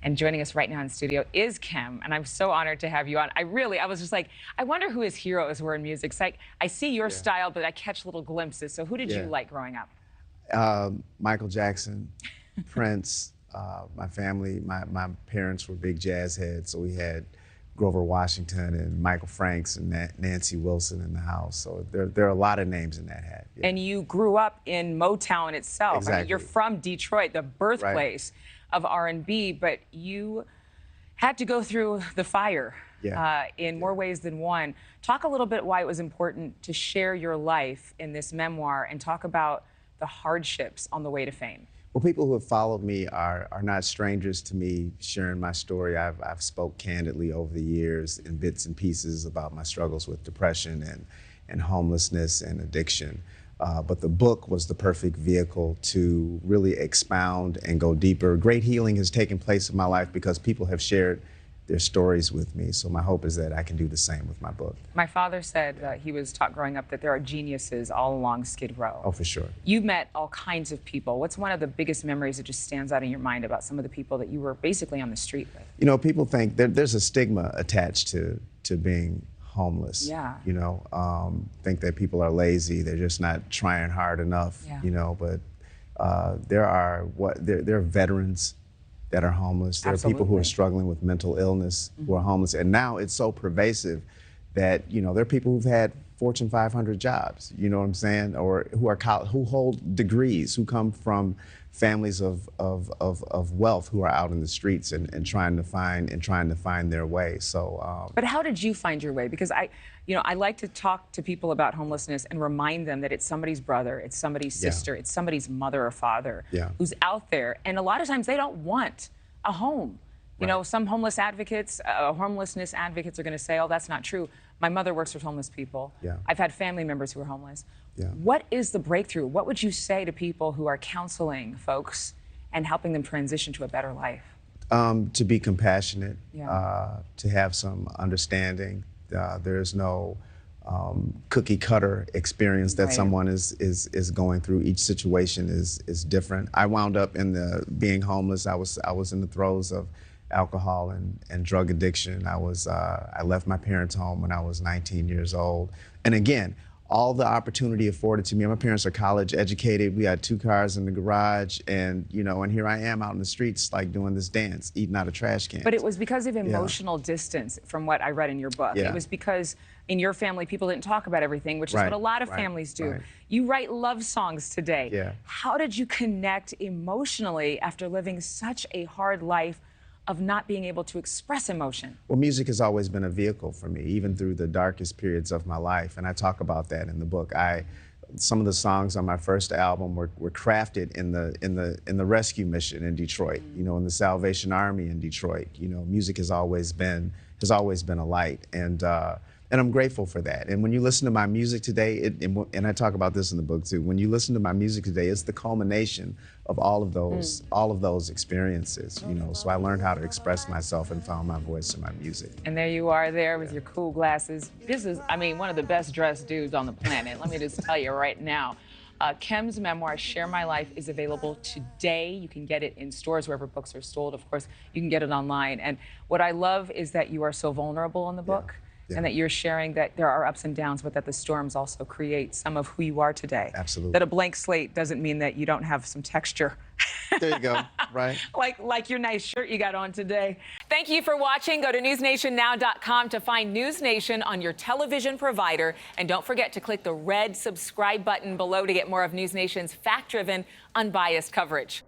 And joining us right now in studio is Kim, and I'm so honored to have you on. I was just like, I wonder who his heroes were in music. So I see your style, but I catch little glimpses. So who did you like growing up? Michael Jackson, Prince, my family, my parents were big jazz heads, so we had Grover Washington and Michael Franks and Nancy Wilson in the house. So there are a lot of names in that hat. Yeah. And you grew up in Motown itself. Exactly. I mean, you're from Detroit, the birthplace of R&B, but you had to go through the fire in more ways than one. Talk a little bit why it was important to share your life in this memoir and talk about the hardships on the way to fame. Well, people who have followed me are not strangers to me sharing my story. I've spoke candidly over the years in bits and pieces about my struggles with depression and homelessness and addiction. But the book was the perfect vehicle to really expound and go deeper. Great healing has taken place in my life because people have shared their stories with me. So my hope is that I can do the same with my book. My father said he was taught growing up that there are geniuses all along Skid Row. Oh, for sure. You met all kinds of people. What's one of the biggest memories that just stands out in your mind about some of the people that you were basically on the street with? You know, people think there's a stigma attached to being homeless. Yeah. You know, think that people are lazy, they're just not trying hard enough. Yeah. You know, but there are veterans that are homeless. There are people who are struggling with mental illness who are homeless. And now it's so pervasive that, you know, there are people who've had Fortune 500 jobs, you know what I'm saying? Or who hold degrees, who come from families of wealth who are out in the streets and trying to find their way. So But how did you find your way? Because I like to talk to people about homelessness and remind them that it's somebody's brother, it's somebody's sister, it's somebody's mother or father who's out there. And a lot of times they don't want a home. You know, some homelessness advocates are going to say, oh, that's not true. My mother works with homeless people. I've had family members who are homeless. What is the breakthrough? What would you say to people who are counseling folks and helping them transition to a better life? To be compassionate, to have some understanding. There's no cookie cutter experience that someone is going through. Each situation is different. I wound up being homeless. I was in the throes of alcohol and drug addiction. I left my parents' home when I was 19 years old. And again, all the opportunity afforded to me. My parents are college educated. We had 2 cars in the garage, and and here I am out in the streets, like doing this dance, eating out of trash cans. But it was because of emotional distance, from what I read in your book. It was because in your family, people didn't talk about everything, which is what a lot of families do. You write love songs today. How did you connect emotionally after living such a hard life of not being able to express emotion? Well, music has always been a vehicle for me, even through the darkest periods of my life, and I talk about that in the book. Some of the songs on my first album were crafted in the rescue mission in Detroit, you know, in the Salvation Army in Detroit. You know, music has always been a light, and I'm grateful for that. And when you listen to my music today, and I talk about this in the book too, when you listen to my music today, it's the culmination of all of those experiences, you know. So I learned how to express myself and found my voice in my music. And there you are there with your cool glasses. This is, I mean, one of the best dressed dudes on the planet. Let me just tell you right now. Kim's memoir, Share My Life, is available today. You can get it in stores wherever books are sold. Of course, you can get it online. And what I love is that you are so vulnerable in the book. And that you're sharing that there are ups and downs, but that the storms also create some of who you are today. Absolutely. That a blank slate doesn't mean that you don't have some texture. There you go, right? like your nice shirt you got on today. Thank you for watching. Go to newsnationnow.com to find NewsNation on your television provider. And don't forget to click the red subscribe button below to get more of NewsNation's fact-driven, unbiased coverage.